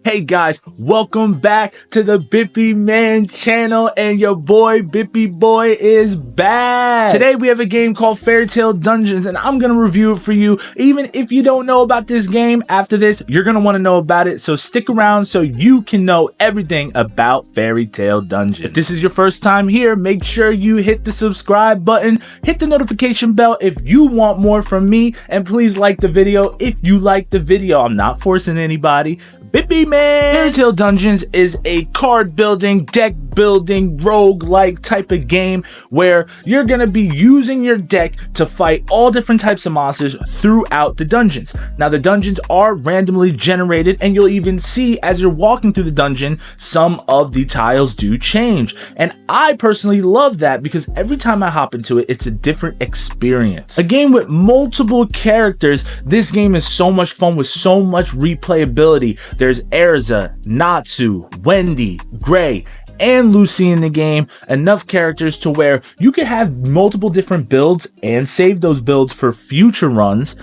Hey guys, welcome back to the BippyMan channel, and your boy BippyBoi is back. Today we have a game called Fairy Tale Dungeons, and I'm gonna review it for you. Even if you don't know about this game, after this you're gonna want to know about it, so stick around so you can know everything about Fairy Tale Dungeons. If this is your first time here, make sure you hit the subscribe button, hit the notification bell if you want more from me, and please like the video if you like the video. I'm not forcing anybody. BippyMan! Fairy Tale Dungeons is a card building, deck building, rogue-like type of game where you're gonna be using your deck to fight all different types of monsters throughout the dungeons. Now the dungeons are randomly generated, and you'll even see as you're walking through the dungeon, some of the tiles do change. And I personally love that because every time I hop into it, it's a different experience. A game with multiple characters, this game is so much fun with so much replayability. There's Erza, Natsu, Wendy, Gray, and Lucy in the game. Enough characters to where you can have multiple different builds and save those builds for future runs.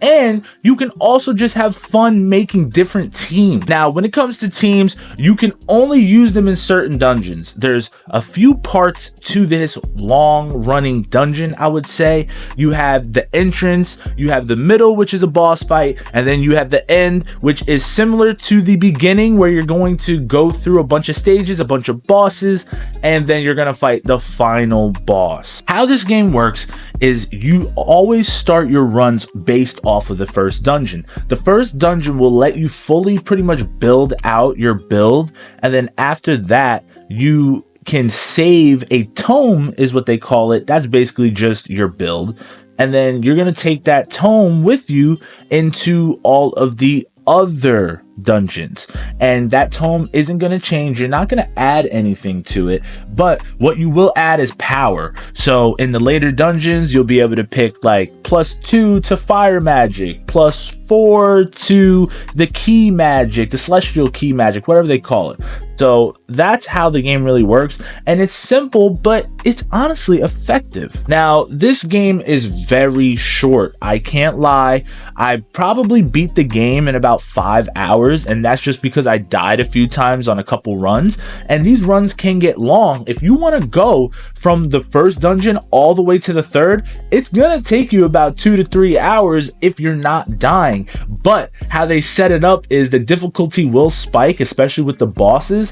And you can also just have fun making different teams. Now, when it comes to teams, you can only use them in certain dungeons. There's a few parts to this long-running dungeon, I would say. You have the entrance, you have the middle, which is a boss fight, and then you have the end, which is similar to the beginning, where you're going to go through a bunch of stages, a bunch of bosses, and then you're gonna fight the final boss. How this game works is you always start your runs based off of the first dungeon. The first dungeon will let you fully pretty much build out your build, and then after that you can save a tome, is what they call it. That's basically just your build, and then you're gonna take that tome with you into all of the other dungeons, and that tome isn't going to change. You're not going to add anything to it, but what you will add is power. So in the later dungeons, you'll be able to pick like +2 to fire magic, +4 to the key magic, the celestial key magic, whatever they call it. So that's how the game really works, and it's simple, but it's honestly effective. Now this game is very short, I can't lie. I probably beat the game in about 5 hours, and that's just because I died a few times on a couple runs, and these runs can get long. If you want to go from the first dungeon all the way to the third, it's gonna take you about 2 to 3 hours if you're not dying. But how they set it up is the difficulty will spike, especially with the bosses,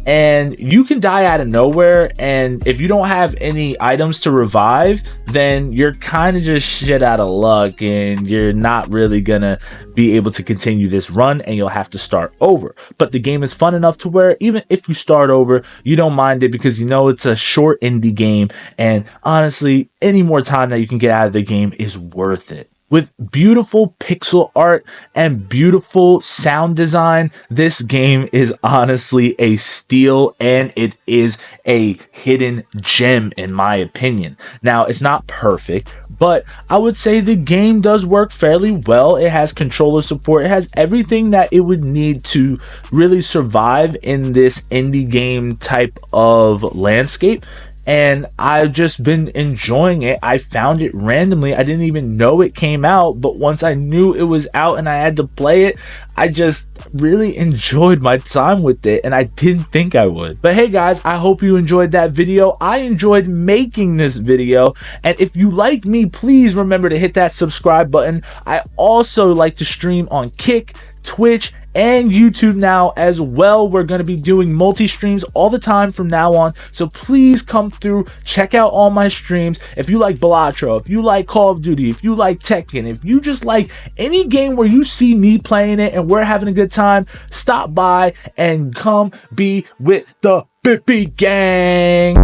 and you can die out of nowhere, and if you don't have any items to revive, then you're kind of just shit out of luck, and you're not really gonna be able to continue this run, and you'll have to start over. But the game is fun enough to where even if you start over, you don't mind it, because you know it's a short indie game, and honestly, any more time that you can get out of the game is worth it. With beautiful pixel art and beautiful sound design, this game is honestly a steal, and it is a hidden gem in my opinion. Now, it's not perfect, but I would say the game does work fairly well. It has controller support. It has everything that it would need to really survive in this indie game type of landscape. And I've just been enjoying it. I found it randomly. I didn't even know it came out, but once I knew it was out and I had to play it, I just really enjoyed my time with it, and I didn't think I would. But hey guys, I hope you enjoyed that video. I enjoyed making this video, and if you like me, please remember to hit that subscribe button. I also like to stream on Kick, Twitch, and YouTube now as well. We're going to be doing multi-streams all the time from now on, so please come through, check out all my streams. If you like Balatro, if you like Call of Duty, if you like Tekken, if you just like any game where you see me playing it and we're having a good time, stop by and come be with the Bippy gang.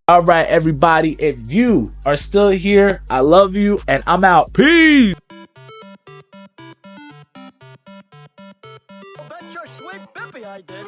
All right, everybody, if you are still here, I love you, and I'm out. Peace. Bet your sweet Bippy I did.